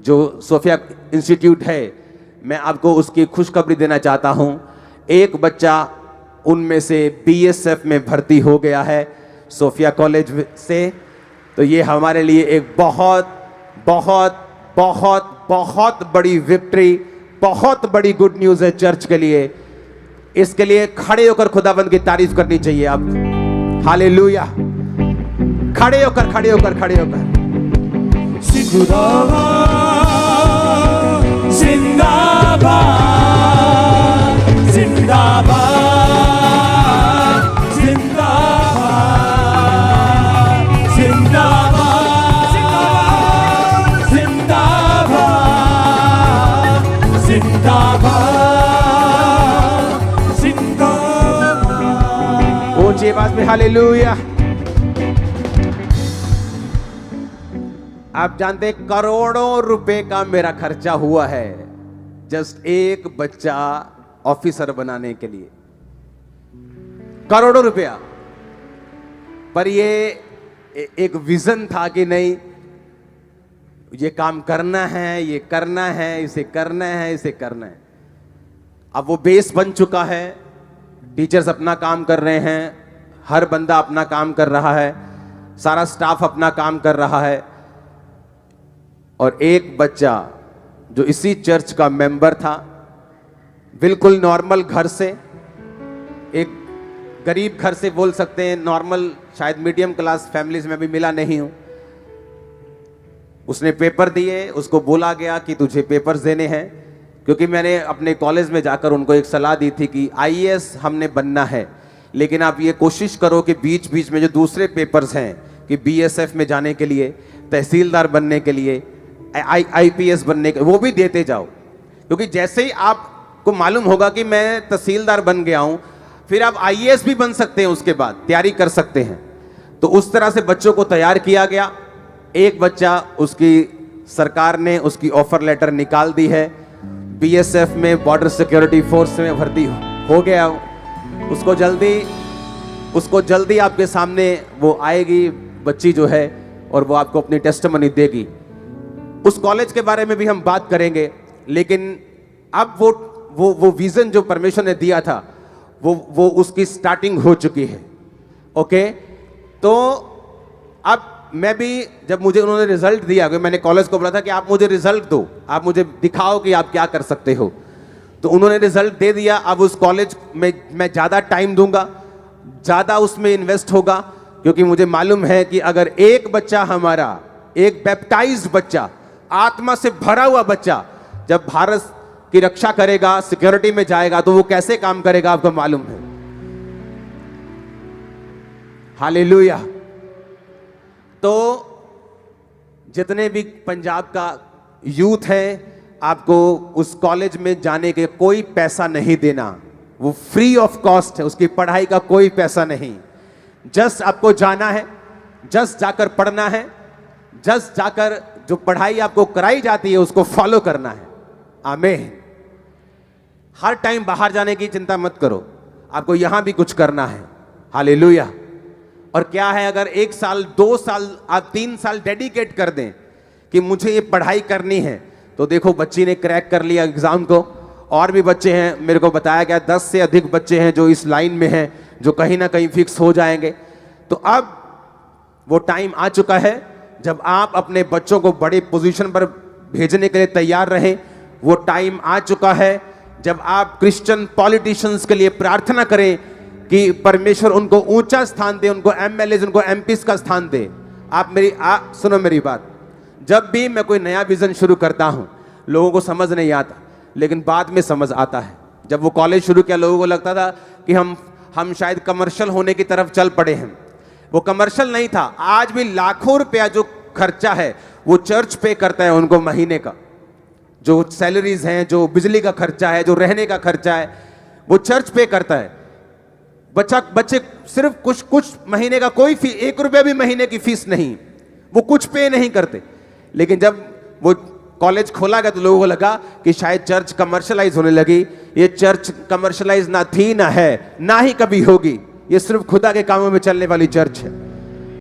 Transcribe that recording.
जो Sophia institute है, मैं आपको उसकी खुशखबरी देना चाहता हूं। एक बच्चा उनमें से बीएसएफ में भर्ती हो गया है सोफिया कॉलेज से। तो ये हमारे लिए एक बहुत बहुत बहुत बहुत बड़ी विक्ट्री, बहुत बड़ी गुड न्यूज़ है चर्च के लिए। इसके लिए खड़े होकर खुदाबंद की तारीफ करनी चाहिए आप। हालेलुया। खड़े होकर खड़े होकर खड़े होकर जिंदाबाद जिंदाबाद जिंदाबाद जिंदाबाद जिंदाबाद जिंदाबाद जिंदाबाद जिंदाबाद। ऊंची आवाज में हालेलुया। आप जानते हैं करोड़ों रुपए का मेरा खर्चा हुआ है जस्ट एक बच्चा ऑफिसर बनाने के लिए, करोड़ों रुपया। पर ये एक विजन था कि नहीं, ये काम करना है, ये करना है, इसे करना है, इसे करना है। अब वो बेस बन चुका है, टीचर्स अपना काम कर रहे हैं, हर बंदा अपना काम कर रहा है, सारा स्टाफ अपना काम कर रहा है, और एक बच्चा जो इसी चर्च का मेंबर था, बिल्कुल नॉर्मल घर से, एक गरीब घर से बोल सकते हैं, नॉर्मल शायद मीडियम क्लास फैमिलीज में भी मिला नहीं हूं। उसने पेपर दिए, उसको बोला गया कि तुझे पेपर्स देने हैं, क्योंकि मैंने अपने कॉलेज में जाकर उनको एक सलाह दी थी कि आईएएस हमने बनना है, लेकिन आप ये कोशिश करो कि बीच बीच में जो दूसरे पेपर्स हैं कि बीएसएफ में जाने के लिए, तहसीलदार बनने के लिए, आईपीएस बनने के, वो भी देते जाओ। क्योंकि जैसे ही आपको मालूम होगा कि मैं तहसीलदार बन गया हूं, फिर आप आईएएस भी बन सकते हैं, उसके बाद तैयारी कर सकते हैं। तो उस तरह से बच्चों को तैयार किया गया। एक बच्चा, उसकी सरकार ने उसकी ऑफर लेटर निकाल दी है, बीएसएफ में, बॉर्डर सिक्योरिटी फोर्स में भर्ती हो गया। उसको जल्दी आपके सामने वो आएगी बच्ची जो है, और वो आपको अपनी टेस्टिमनी देगी। उस कॉलेज के बारे में भी हम बात करेंगे, लेकिन अब वो विजन जो परमेश्वर ने दिया था, वो उसकी स्टार्टिंग हो चुकी है। ओके, तो अब मैं भी, जब मुझे उन्होंने रिजल्ट दिया, मैंने कॉलेज को बोला था कि आप मुझे रिजल्ट दो, आप मुझे दिखाओ कि आप क्या कर सकते हो। तो उन्होंने रिजल्ट दे दिया। अब उस कॉलेज में मैं ज़्यादा टाइम दूंगा, ज़्यादा उसमें इन्वेस्ट होगा, क्योंकि मुझे मालूम है कि अगर एक बच्चा हमारा, एक बैप्टाइज्ड बच्चा, आत्मा से भरा हुआ बच्चा जब भारत की रक्षा करेगा, सिक्योरिटी में जाएगा, तो वो कैसे काम करेगा आपको मालूम है। हालेलुया। तो जितने भी पंजाब का यूथ है, आपको उस कॉलेज में जाने के कोई पैसा नहीं देना, वो फ्री ऑफ कॉस्ट है, उसकी पढ़ाई का कोई पैसा नहीं। जस्ट आपको जाना है, जस्ट जाकर पढ़ना है, जस्ट जाकर जो पढ़ाई आपको कराई जाती है उसको फॉलो करना है। आमीन। हर टाइम बाहर जाने की चिंता मत करो, आपको यहां भी कुछ करना है। हालेलुया। और क्या है, अगर 1 साल, 2 साल, आप 3 साल डेडिकेट कर दें कि मुझे ये पढ़ाई करनी है, तो देखो बच्ची ने क्रैक कर लिया एग्जाम को। और भी बच्चे हैं, मेरे को बताया गया 10 से अधिक बच्चे हैं जो इस लाइन में हैं, जो कहीं ना कहीं फिक्स हो जाएंगे। तो अब वो टाइम आ चुका है जब आप अपने बच्चों को बड़े पोजीशन पर भेजने के लिए तैयार रहें। वो टाइम आ चुका है जब आप क्रिश्चियन पॉलिटिशियंस के लिए प्रार्थना करें कि परमेश्वर उनको ऊंचा स्थान दे, उनको एमएलए, उनको एमपीस का स्थान दे। सुनो मेरी बात, जब भी मैं कोई नया विजन शुरू करता हूं, लोगों को समझ नहीं आता, लेकिन बाद में समझ आता है। जब वो कॉलेज शुरू किया, लोगों को लगता था कि हम शायद कमर्शियल होने की तरफ चल पड़े हैं। वो कमर्शियल नहीं था। आज भी लाखों रुपया जो खर्चा है वो चर्च पे करता है उनको महीने का, जो सैलरीज हैं, जो बिजली का खर्चा है, जो रहने का खर्चा है, वो चर्च पे करता है। बच्चे सिर्फ कुछ महीने का कोई फीस, 1 रुपया भी महीने की फीस नहीं, वो कुछ पे नहीं करते। लेकिन जब वो कॉलेज खोला गया तो लोगों को लगा कि शायद चर्च कमर्शलाइज होने लगी। ये चर्च कमर्शलाइज ना थी, ना है, ना ही कभी होगी। ये सिर्फ खुदा के कामों में चलने वाली चर्च है।